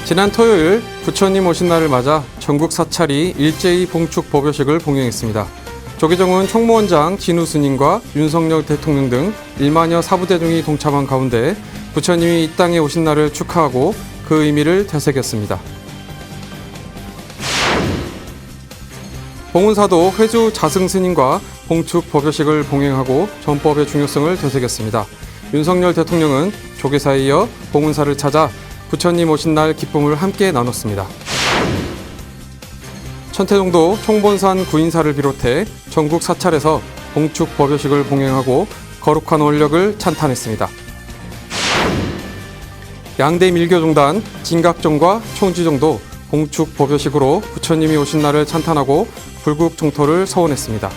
지난 토요일 부처님 오신 날을 맞아 전국 사찰이 일제히 봉축 법요식을 봉행했습니다. 조계종은 총무원장 진우 스님과 윤석열 대통령 등 1만여 사부대중이 동참한 가운데 부처님이 이 땅에 오신 날을 축하하고 그 의미를 되새겼습니다. 봉은사도 회주 자승 스님과 봉축 법요식을 봉행하고 전법의 중요성을 되새겼습니다. 윤석열 대통령은 조계사에 이어 봉은사를 찾아 부처님 오신 날 기쁨을 함께 나눴습니다. 천태종도 총본산 구인사를 비롯해 전국 사찰에서 봉축 법요식을 봉행하고 거룩한 원력을 찬탄했습니다. 양대 밀교종단 진각종과 총지종도 봉축 법요식으로 부처님이 오신 날을 찬탄하고 불국 종토를 서원했습니다.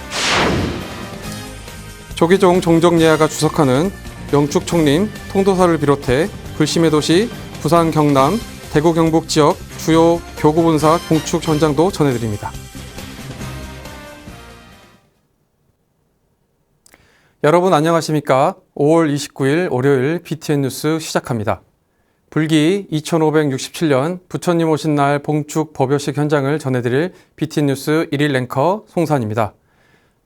조계종 종정예하가 주석하는 영축 총림, 통도사를 비롯해 불심의 도시 부산, 경남, 대구, 경북 지역 주요 교구본사 봉축 현장도 전해드립니다. 여러분 안녕하십니까? 5월 29일 월요일 BTN 뉴스 시작합니다. 불기 2567년 부처님 오신 날 봉축 법요식 현장을 전해드릴 BTN 뉴스 1일 랭커 송산입니다.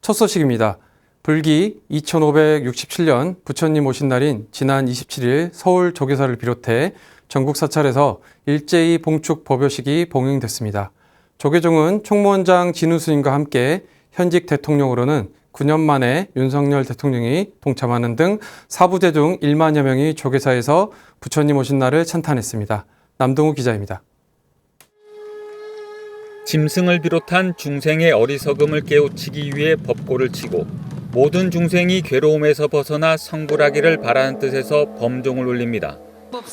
첫 소식입니다. 불기 2567년 부처님 오신 날인 지난 27일 서울 조계사를 비롯해 전국 사찰에서 일제히 봉축 법요식이 봉행됐습니다. 조계종은 총무원장 진우 스님과 함께 현직 대통령으로는 9년 만에 윤석열 대통령이 동참하는 등 사부대중 1만여 명이 조계사에서 부처님 오신 날을 찬탄했습니다. 남동우 기자입니다. 짐승을 비롯한 중생의 어리석음을 깨우치기 위해 법고를 치고 모든 중생이 괴로움에서 벗어나 성불하기를 바라는 뜻에서 범종을 울립니다.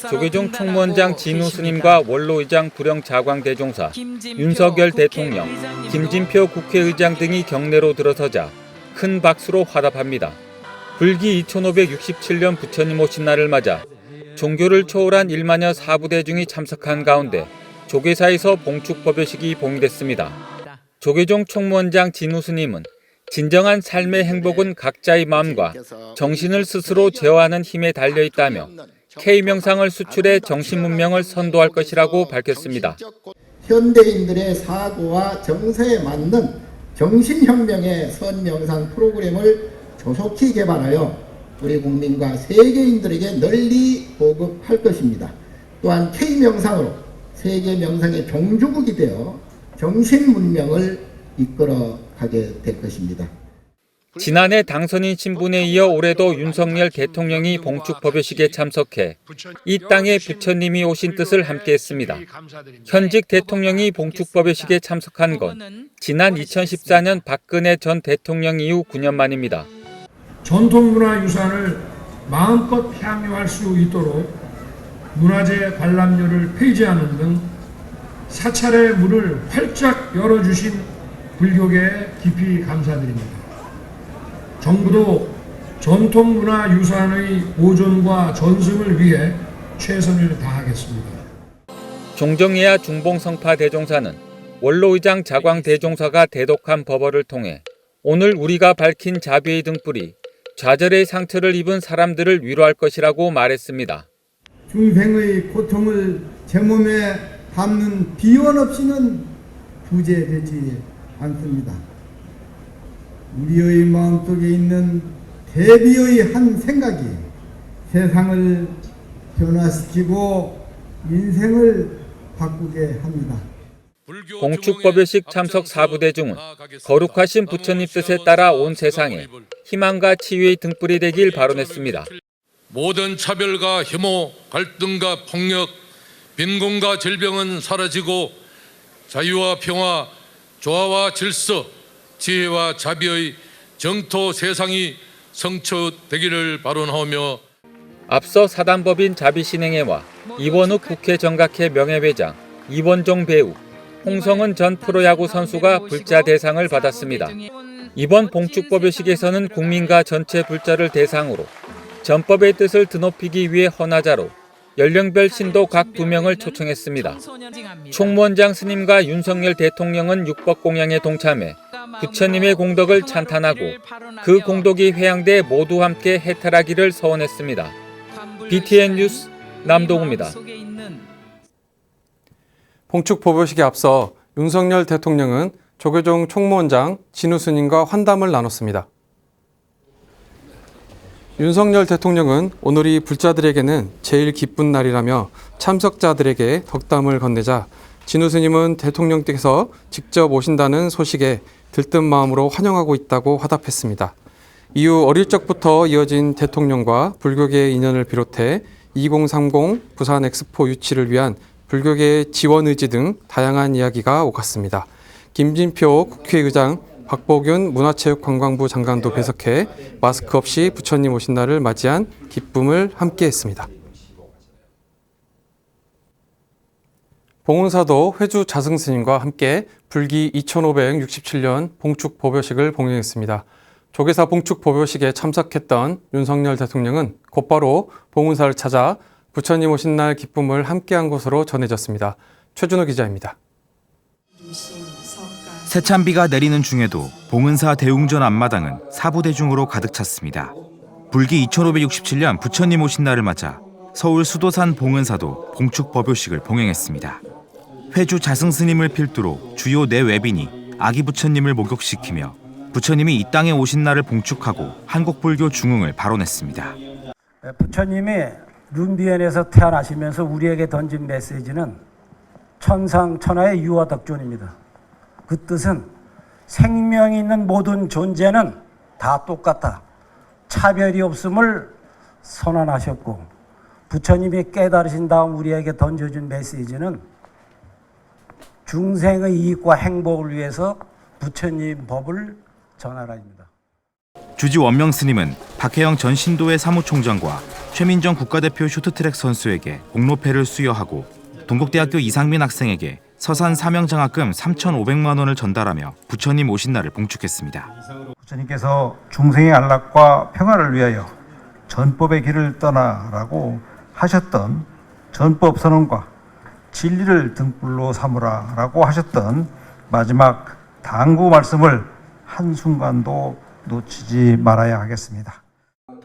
조계종 총무원장 진우 스님과 원로의장 부령 자광대종사, 윤석열 대통령, 김진표 국회의장 등이 경내로 들어서자 큰 박수로 화답합니다. 불기 2567년 부처님 오신 날을 맞아 종교를 초월한 1만여 사부대중이 참석한 가운데 조계사에서 봉축 법요식이 봉행됐습니다. 조계종 총무원장 진우 스님은 진정한 삶의 행복은 각자의 마음과 정신을 스스로 제어하는 힘에 달려있다며 K명상을 수출해 정신문명을 선도할 것이라고 밝혔습니다. 현대인들의 사고와 정서에 맞는 정신혁명의 선명상 프로그램을 조속히 개발하여 우리 국민과 세계인들에게 널리 보급할 것입니다. 또한 K명상으로 세계 명상의 종주국이 되어 정신문명을 이끌어가게 될 것입니다. 지난해 당선인 신분에 이어 올해도 윤석열 대통령이 봉축 법요식에 참석해 이 땅에 부처님이 오신 뜻을 함께했습니다. 현직 대통령이 봉축 법요식에 참석한 건 지난 2014년 박근혜 전 대통령 이후 9년 만입니다. 전통문화유산을 마음껏 향유할 수 있도록 문화재 관람료를 폐지하는 등 사찰의 문을 활짝 열어주신 불교계에 깊이 감사드립니다. 정부도 전통문화유산의 보존과 전승을 위해 최선을 다하겠습니다. 종정예하 중봉성파 대종사는 원로의장 자광대종사가 대독한 법어를 통해 오늘 우리가 밝힌 자비의 등불이 좌절의 상처를 입은 사람들을 위로할 것이라고 말했습니다. 중생의 고통을 제 몸에 담는 비원 없이는 구제되지 않습니다. 우리의 마음속에 있는 대비의 한 생각이 세상을 변화시키고 인생을 바꾸게 합니다. 봉축 법요식 참석 사부대중은 거룩하신 부처님 뜻에 따라 온 세상에 희망과 치유의 등불이 되길 발언했습니다. 모든 차별과 혐오, 갈등과 폭력, 빈곤과 질병은 사라지고 자유와 평화, 조화와 질서, 지혜와 자비의 정토 세상이 성취되기를 바라오며 앞서 사단법인 자비신행회와 이원욱 국회 정각회 명예회장, 이원종 배우, 홍성은 전 프로야구 선수가 불자 대상을 받았습니다. 이번 봉축 법요식에서는 국민과 전체 불자를 대상으로 전법의 뜻을 드높이기 위해 헌화자로 연령별 신도 각 2명을 초청했습니다. 총무원장 스님과 윤석열 대통령은 육법 공양에 동참해 부처님의 공덕을 찬탄하고 그 공덕이 회양돼 모두 함께 해탈하기를 서원했습니다. BTN 뉴스 남동우입니다. 봉축 보배식에 앞서 윤석열 대통령은 조계종 총무원장 진우 스님과 환담을 나눴습니다. 윤석열 대통령은 오늘이 불자들에게는 제일 기쁜 날이라며 참석자들에게 덕담을 건네자 진우 스님은 대통령께서 직접 오신다는 소식에 들뜬 마음으로 환영하고 있다고 화답했습니다. 이후 어릴 적부터 이어진 대통령과 불교계의 인연을 비롯해 2030 부산 엑스포 유치를 위한 불교계의 지원 의지 등 다양한 이야기가 오갔습니다. 김진표 국회의장, 박보균 문화체육관광부 장관도 배석해 마스크 없이 부처님 오신 날을 맞이한 기쁨을 함께했습니다. 봉은사도 회주 자승스님과 함께 불기 2567년 봉축 보배식을 봉행했습니다. 조계사 봉축 보배식에 참석했던 윤석열 대통령은 곧바로 봉은사를 찾아 부처님 오신 날 기쁨을 함께한 것으로 전해졌습니다. 최준호 기자입니다. 새찬비가 내리는 중에도 봉은사 대웅전 앞마당은 사부대중으로 가득 찼습니다. 불기 2567년 부처님 오신 날을 맞아 서울 수도산 봉은사도 봉축 법요식을 봉행했습니다. 회주 자승스님을 필두로 주요 네 외빈이 아기 부처님을 목욕시키며 부처님이 이 땅에 오신 날을 봉축하고 한국불교 중흥을 발언했습니다. 부처님이 눈비엔에서 태어나시면서 우리에게 던진 메시지는 천상천하의 유아덕존입니다. 그 뜻은 생명이 있는 모든 존재는 다 똑같다. 차별이 없음을 선언하셨고 부처님이 깨달으신 다음 우리에게 던져준 메시지는 중생의 이익과 행복을 위해서 부처님 법을 전하라입니다. 주지 원명 스님은 박혜영 전 신도의 사무총장과 최민정 국가대표 쇼트트랙 선수에게 공로패를 수여하고 동국대학교 이상민 학생에게 서산 사명장학금 3,500만 원을 전달하며 부처님 오신 날을 봉축했습니다. 부처님께서 중생의 안락과 평화를 위하여 전법의 길을 떠나라고 하셨던 전법 선언과 진리를 등불로 삼으라라고 하셨던 마지막 당부 말씀을 한순간도 놓치지 말아야 하겠습니다.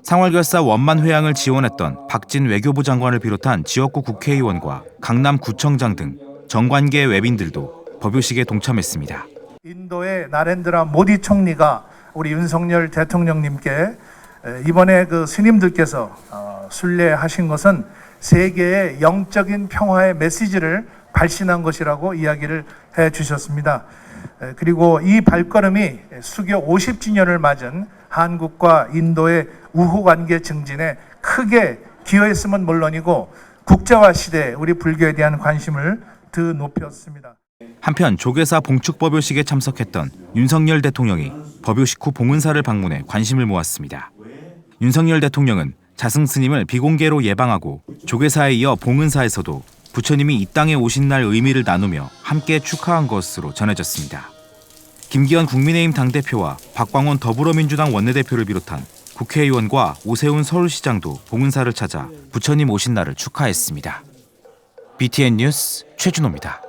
상월결사 원만회양을 지원했던 박진 외교부 장관을 비롯한 지역구 국회의원과 강남구청장 등 정관계 외빈들도 법요식에 동참했습니다. 인도의 나렌드라 모디 총리가 우리 윤석열 대통령님께 이번에 그 스님들께서 순례하신 것은 세계의 영적인 평화의 메시지를 발신한 것이라고 이야기를 해 주셨습니다. 그리고 이 발걸음이 수교 50주년을 맞은 한국과 인도의 우호관계 증진에 크게 기여했음은 물론이고 국제화 시대에 우리 불교에 대한 관심을 더 높였습니다. 한편 조계사 봉축 법요식에 참석했던 윤석열 대통령이 법요식 후 봉은사를 방문해 관심을 모았습니다. 윤석열 대통령은 자승스님을 비공개로 예방하고 조계사에 이어 봉은사에서도 부처님이 이 땅에 오신 날 의미를 나누며 함께 축하한 것으로 전해졌습니다. 김기현 국민의힘 당대표와 박광원 더불어민주당 원내대표를 비롯한 국회의원과 오세훈 서울시장도 봉은사를 찾아 부처님 오신 날을 축하했습니다. BTN 뉴스 최준호입니다.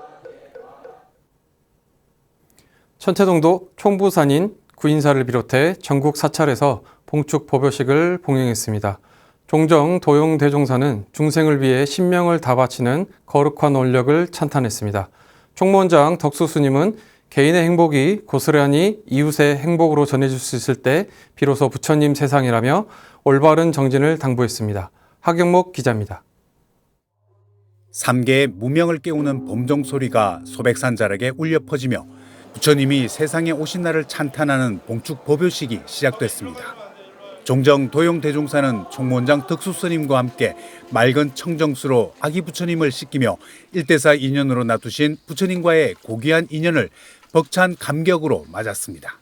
천태동도 총부산인 구인사를 비롯해 전국 사찰에서 봉축 법요식을 봉행했습니다. 종정 도용대종사는 중생을 위해 신명을 다 바치는 거룩한 원력을 찬탄했습니다. 총무원장 덕수 스님은 개인의 행복이 고스란히 이웃의 행복으로 전해질 수 있을 때 비로소 부처님 세상이라며 올바른 정진을 당부했습니다. 하경목 기자입니다. 3개의 무명을 깨우는 범종 소리가 소백산자락에 울려 퍼지며 부처님이 세상에 오신 날을 찬탄하는 봉축 법요식이 시작됐습니다. 종정 도용대종사는 총무원장 덕수 스님과 함께 맑은 청정수로 아기 부처님을 씻기며 1대4 인연으로 놔두신 부처님과의 고귀한 인연을 벅찬 감격으로 맞았습니다.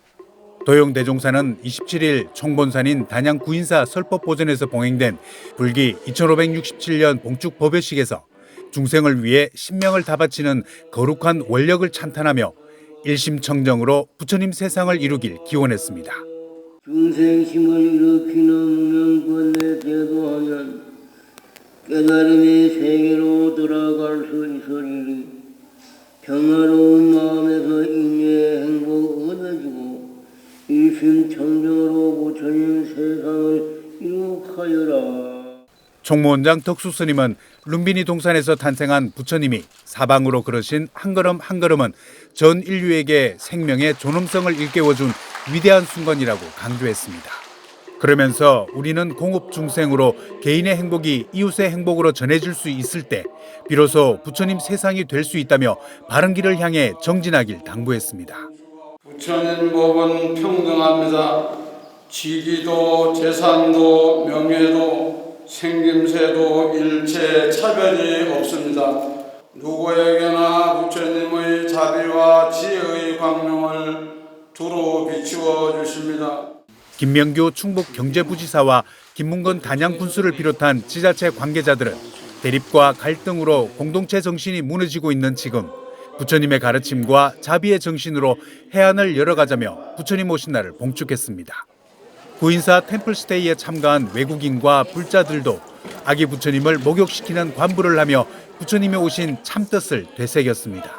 도용대종사는 27일 총본산인 단양 구인사 설법보전에서 봉행된 불기 2567년 봉축 법요식에서 중생을 위해 신명을 다 바치는 거룩한 원력을 찬탄하며 일심청정으로 부처님 세상을 이루길 기원했습니다. 중생심을 일으키는 무명권에 대도하면 깨달음의 세계로 들어갈 수 있으리니 평화로운 마음에서 인류의 행복을 얻어주고 일심청정으로 부처님 세상을 이룩하여라. 총무원장 덕수 스님은 룸비니 동산에서 탄생한 부처님이 사방으로 걸으신 한 걸음 한 걸음은 전 인류에게 생명의 존엄성을 일깨워준 위대한 순간이라고 강조했습니다. 그러면서 우리는 공업 중생으로 개인의 행복이 이웃의 행복으로 전해질 수 있을 때 비로소 부처님 세상이 될 수 있다며 바른 길을 향해 정진하길 당부했습니다. 부처님 법은 평등합니다. 직위도 재산도 명예도 생김새도 일체 차별이 없습니다. 누구에게나 부처님의 자비와 지혜의 광명을 두루 비추어 주십니다. 김명규 충북경제부지사와 김문건 단양군수를 비롯한 지자체 관계자들은 대립과 갈등으로 공동체 정신이 무너지고 있는 지금 부처님의 가르침과 자비의 정신으로 해안을 열어가자며 부처님 오신 날을 봉축했습니다. 구인사 템플스테이에 참가한 외국인과 불자들도 아기 부처님을 목욕시키는 관부를 하며 부처님이 오신 참뜻을 되새겼습니다.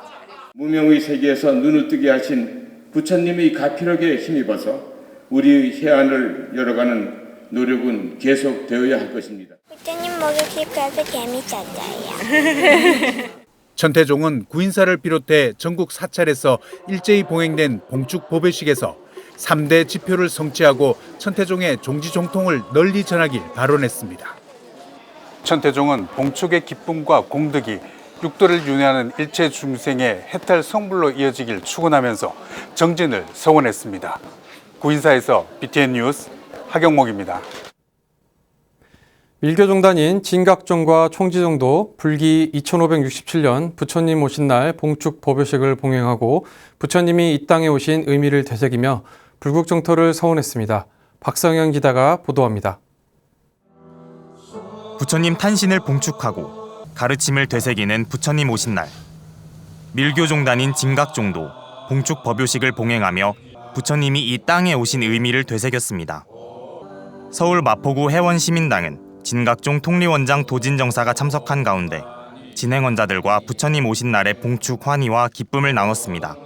무명의 세계에서 눈을 뜨게 하신 부처님의 가피력에 힘입어서 우리의 해안을 열어가는 노력은 계속되어야 할 것입니다. 부처님 목욕시켜서 재밌었어요. 천태종은 구인사를 비롯해 전국 사찰에서 일제히 봉행된 봉축 법요식에서 3대 지표를 성취하고 천태종의 종지종통을 널리 전하길 발언했습니다. 천태종은 봉축의 기쁨과 공덕이 육도를 윤회하는 일체 중생의 해탈 성불로 이어지길 축원하면서 정진을 서원했습니다. 구인사에서 BTN 뉴스 하경목입니다. 밀교종단인 진각종과 총지종도 불기 2567년 부처님 오신 날 봉축 법요식을 봉행하고 부처님이 이 땅에 오신 의미를 되새기며 불국정토를 서원했습니다. 박성현 기자가 보도합니다. 부처님 탄신을 봉축하고 가르침을 되새기는 부처님 오신 날. 밀교종단인 진각종도 봉축 법요식을 봉행하며 부처님이 이 땅에 오신 의미를 되새겼습니다. 서울 마포구 해원시민당은 진각종 통리원장 도진정사가 참석한 가운데 진행원자들과 부처님 오신 날의 봉축 환희와 기쁨을 나눴습니다.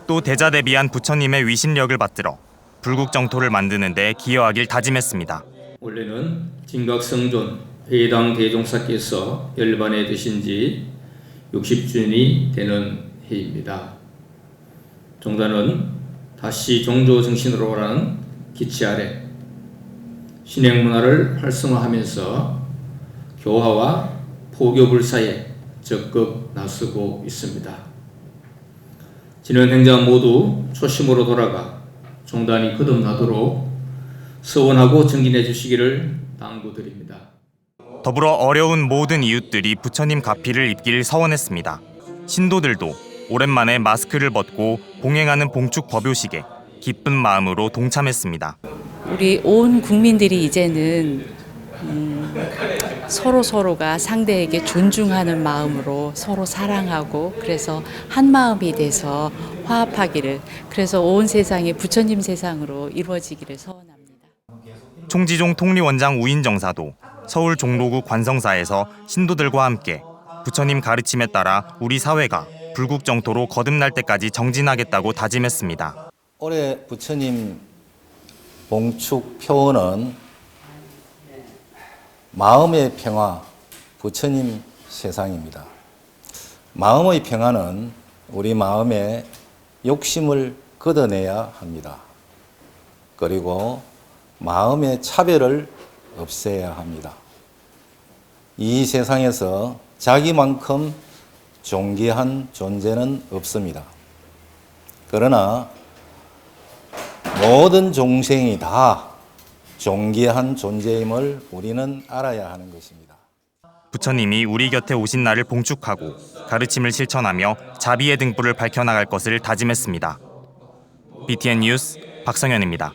또 대자대비한 부처님의 위신력을 받들어 불국정토를 만드는 데 기여하길 다짐했습니다. 원래는 진각성존 회당 대종사께서 열반에 드신 지 60주년이 되는 해입니다. 종단은 다시 종조 정신으로 오라는 기치 아래 신행 문화를 활성화하면서 교화와 포교 불사에 적극 나서고 있습니다. 진원 행자 모두 초심으로 돌아가 종단이 거듭나도록 서원하고 정진해 주시기를 당부드립니다. 더불어 어려운 모든 이웃들이 부처님 가피를 입길 서원했습니다. 신도들도 오랜만에 마스크를 벗고 봉행하는 봉축 법요식에 기쁜 마음으로 동참했습니다. 우리 온 국민들이 이제는 서로가 상대에게 존중하는 마음으로 서로 사랑하고 그래서 한 마음이 돼서 화합하기를, 그래서 온 세상이 부처님 세상으로 이루어지기를 서원합니다. 총지종 통리원장 우인정사도 서울 종로구 관성사에서 신도들과 함께 부처님 가르침에 따라 우리 사회가 불국정토로 거듭날 때까지 정진하겠다고 다짐했습니다. 올해 부처님 봉축 표어는 마음의 평화, 부처님 세상입니다. 마음의 평화는 우리 마음의 욕심을 걷어내야 합니다. 그리고 마음의 차별을 없애야 합니다. 이 세상에서 자기만큼 존귀한 존재는 없습니다. 그러나 모든众生이 다 존귀한 존재임을 우리는 알아야 하는 것입니다. 부처님이 우리 곁에 오신 날을 봉축하고 가르침을 실천하며 자비의 등불을 밝혀나갈 것을 다짐했습니다. BTN 뉴스 박성현입니다.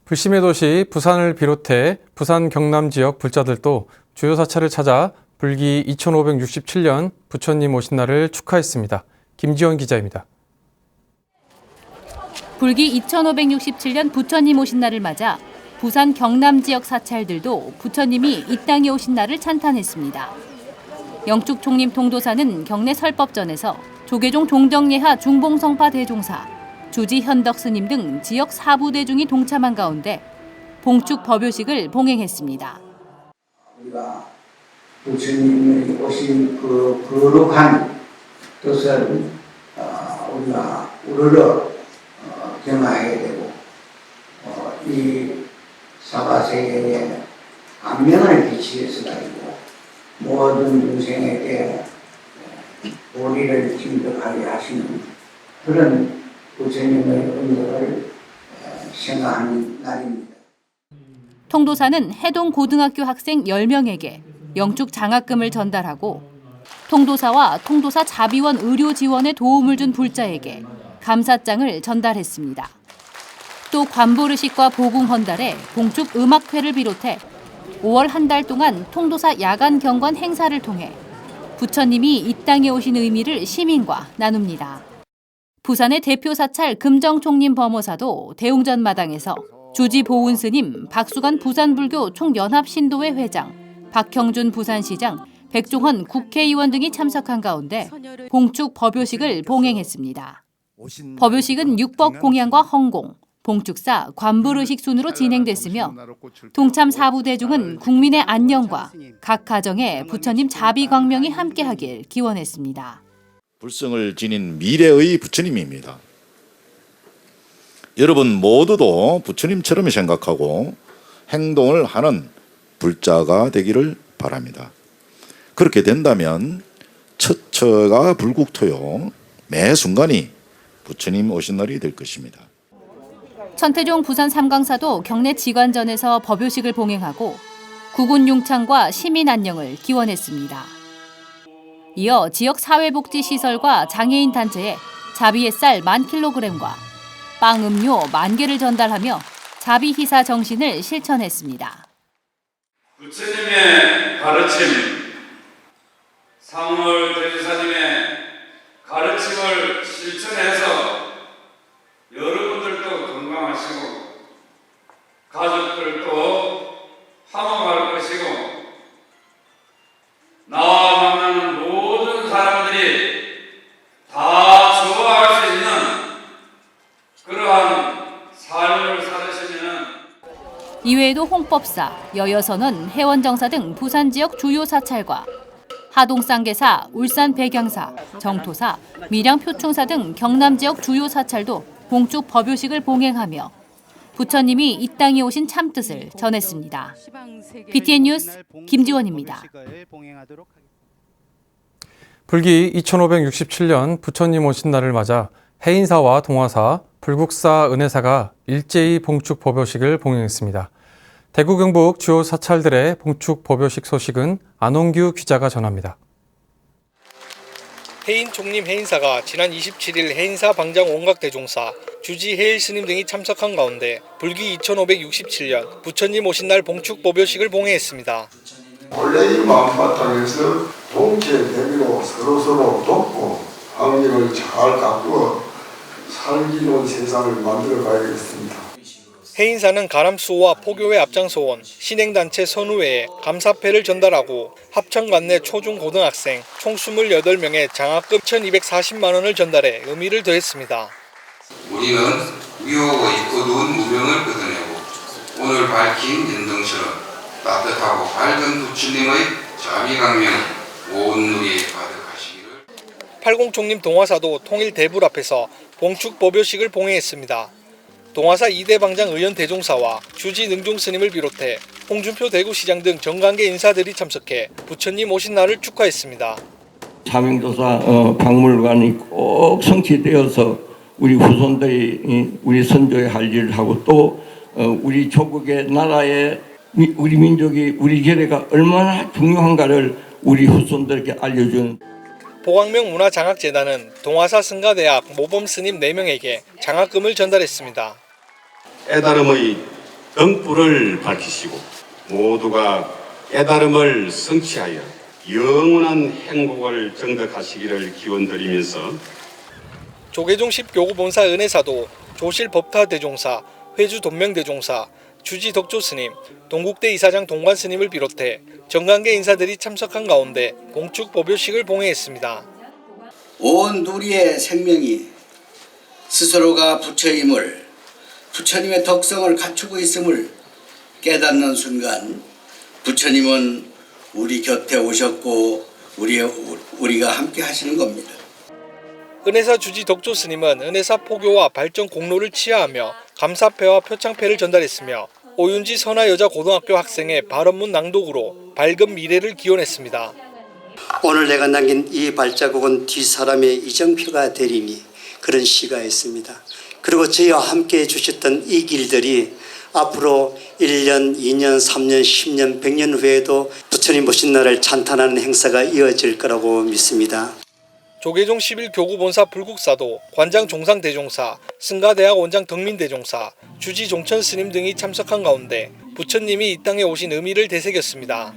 불심의 도시 부산을 비롯해 부산 경남 지역 불자들도 주요 사찰을 찾아 불기 2567년 부처님 오신 날을 축하했습니다. 김지원 기자입니다. 불기 2567년 부처님 오신 날을 맞아 부산 경남 지역 사찰들도 부처님이 이 땅에 오신 날을 찬탄했습니다. 영축 총림 통도사는 경내 설법전에서 조계종 종정예하 중봉성파 대종사, 주지 현덕 스님 등 지역 사부 대중이 동참한 가운데 봉축 법요식을 봉행했습니다. 우리가 부처님이 오신 그 거룩한 뜻을 우리가 우러러 경하게 되고 이 사바세계에 안면을 끼치해서 가지고 모든 중생에게 도리를 증득하게 하시는 그런 부처님의 은혜를 생각하는 날입니다. 통도사는 해동 고등학교 학생 10명에게 영축 장학금을 전달하고 통도사와 통도사 자비원 의료 지원에 도움을 준 불자에게 감사장을 전달했습니다. 또 관보르식과 보궁헌달에 봉축 음악회를 비롯해 5월 한 달 동안 통도사 야간 경관 행사를 통해 부처님이 이 땅에 오신 의미를 시민과 나눕니다. 부산의 대표 사찰 금정총림 범호사도 대웅전 마당에서 주지 보훈 스님, 박수관 부산불교 총연합신도회 회장, 박형준 부산시장, 백종원 국회의원 등이 참석한 가운데 봉축 법요식을 봉행했습니다. 법요식은 육법 공양과 헌공, 봉축사, 관불의식 순으로 진행됐으며 동참 사부대중은 국민의 안녕과 각 가정에 부처님 자비광명이 함께하길 기원했습니다. 불성을 지닌 미래의 부처님입니다. 여러분 모두도 부처님처럼 생각하고 행동을 하는 불자가 되기를 바랍니다. 그렇게 된다면 처처가 불국토요 매 순간이 부처님 오신 날이 될 것입니다. 천태종 부산 삼강사도 경내 지관전에서 법요식을 봉행하고 국군 융창과 시민 안녕을 기원했습니다. 이어 지역 사회복지시설과 장애인 단체에 자비 햇살 10,000kg과 빵 음료 10,000개를 전달하며 자비희사 정신을 실천했습니다. 부처님의 가르침, 상월 대주사님의 가르침을 실천해서 여러분들도 건강하시고 가족들도 화목할 것이고 나와 만나는 모든 사람들이 다 좋아할 수 있는 그러한 삶을 살으시면 이외에도 홍법사, 여여선원, 해원정사 등 부산 지역 주요 사찰과 하동쌍계사, 울산 백양사, 정토사, 밀양 표충사 등 경남 지역 주요 사찰도 봉축 법요식을 봉행하며 부처님이 이 땅에 오신 참뜻을 전했습니다. BTN 뉴스 김지원입니다. 불기 2567년 부처님 오신 날을 맞아 해인사와 동화사, 불국사, 은혜사가 일제히 봉축 법요식을 봉행했습니다. 대구 경북 주요 사찰들의 봉축 법요식 소식은 안홍규 기자가 전합니다. 해인 총림 해인사가 지난 27일 해인사 방장 온각대종사, 주지 해일 스님 등이 참석한 가운데 불기 2567년 부처님 오신 날 봉축 법요식을 봉행했습니다. 원래 이 마음바탕에서 동체 대비로 서로서로 돕고 환경을 잘 가꾸어 살기 좋은 세상을 만들어 가야겠습니다. 해인사는 가람수호와 포교회 앞장서온 신행단체 선후회에 감사패를 전달하고 합천 내 초중고등학생 총 28명의 장학금 1,240만 원을 전달해 의미를 더했습니다. 우리는 위호의 어두운 무명을 걷어내고 오늘 밝힌 연등처럼 따뜻하고 밝은 부처님의 자비강명이 온 누리에 가득하시기를. 팔공총림 동화사도 통일 대불 앞에서 봉축 법요식을 봉행했습니다. 동화사 2대 방장 의원 대종사와 주지 능중 스님을 비롯해 홍준표 대구시장 등 정관계 인사들이 참석해 부처님 오신 날을 축하했습니다. 사명도사 박물관이 꼭 성취되어서 우리 후손들이 우리 선조의 할 일을 하고 또 우리 조국의 나라의 우리 민족이 우리 계례가 얼마나 중요한가를 우리 후손들에게 알려주는 보광명 문화장학재단은 동화사 승가대학 모범 스님 4명에게 장학금을 전달했습니다. 깨달음의 등불을 밝히시고 모두가 깨달음을 성취하여 영원한 행복을 정득하시기를 기원드리면서 조계종 10교구 본사 은혜사도 조실 법타 대종사, 회주 돈명 대종사, 주지 덕조 스님, 동국대 이사장 동관 스님을 비롯해 정관계 인사들이 참석한 가운데 봉축 법요식을 봉행했습니다. 온 누리의 생명이 스스로가 부처임을, 부처님의 덕성을 갖추고 있음을 깨닫는 순간 부처님은 우리 곁에 오셨고 우리가 함께 하시는 겁니다. 은혜사 주지 덕조 스님은 은혜사 포교와 발전 공로를 치하하며 감사패와 표창패를 전달했으며 오윤지 선화여자고등학교 학생의 발언문 낭독으로 밝은 미래를 기원했습니다. 오늘 내가 남긴 이 발자국은 뒷사람의 이정표가 되리니 그런 시가 있습니다. 그리고 저희와 함께 해주셨던 이 길들이 앞으로 1년, 2년, 3년, 10년, 100년 후에도 부처님 모신 날을 찬탄하는 행사가 이어질 거라고 믿습니다. 조계종 11교구본사 불국사도, 관장 종상대종사, 승가대학 원장 덕민대종사, 주지 종천 스님 등이 참석한 가운데 부처님이 이 땅에 오신 의미를 되새겼습니다.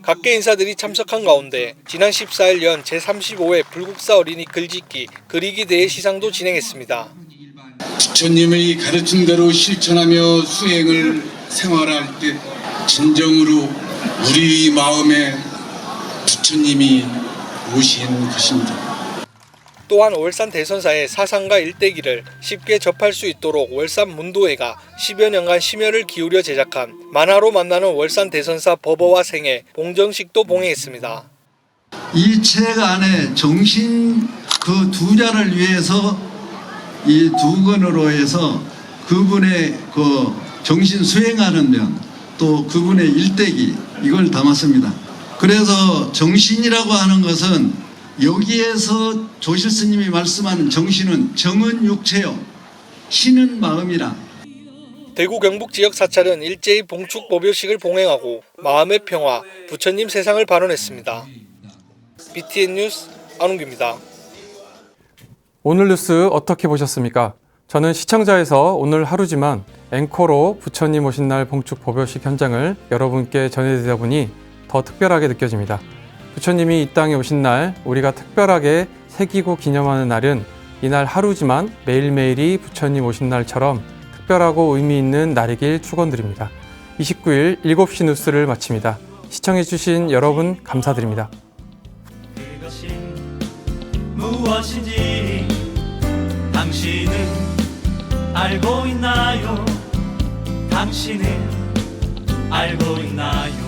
각계 인사들이 참석한 가운데 지난 14일 연 제35회 불국사 어린이 글짓기, 그리기 대회 시상도 진행했습니다. 부처님의 가르친 대로 실천하며 수행을 생활할 때 진정으로 우리 마음에 부처님이 오신 것입니다. 또한 월산 대선사의 사상과 일대기를 쉽게 접할 수 있도록 월산 문도회가 10여 년간 심혈을 기울여 제작한 만화로 만나는 월산 대선사 법어와 생애 봉정식도 봉행했습니다. 이 책 안에 정신 그 두 자를 위해서 이 두 권으로 해서 그분의 그 정신 수행하는 면, 또 그분의 일대기, 이걸 담았습니다. 그래서 정신이라고 하는 것은 여기에서 조실 스님이 말씀하는 정신은 정은 육체요, 신은 마음이라. 대구 경북 지역 사찰은 일제히 봉축 법요식을 봉행하고 마음의 평화, 부처님 세상을 발언했습니다. BTN 뉴스 안웅규입니다. 오늘 뉴스 어떻게 보셨습니까? 저는 시청자에서 오늘 하루지만 앵커로 부처님 오신 날 봉축 법요식 현장을 여러분께 전해드리다 보니 더 특별하게 느껴집니다. 부처님이 이 땅에 오신 날 우리가 특별하게 새기고 기념하는 날은 이날 하루지만 매일매일이 부처님 오신 날처럼 특별하고 의미 있는 날이길 축원드립니다. 29일 7시 뉴스를 마칩니다. 시청해주신 여러분 감사드립니다. 그것이 무엇인지 당신은 알고 있나요? 당신은 알고 있나요?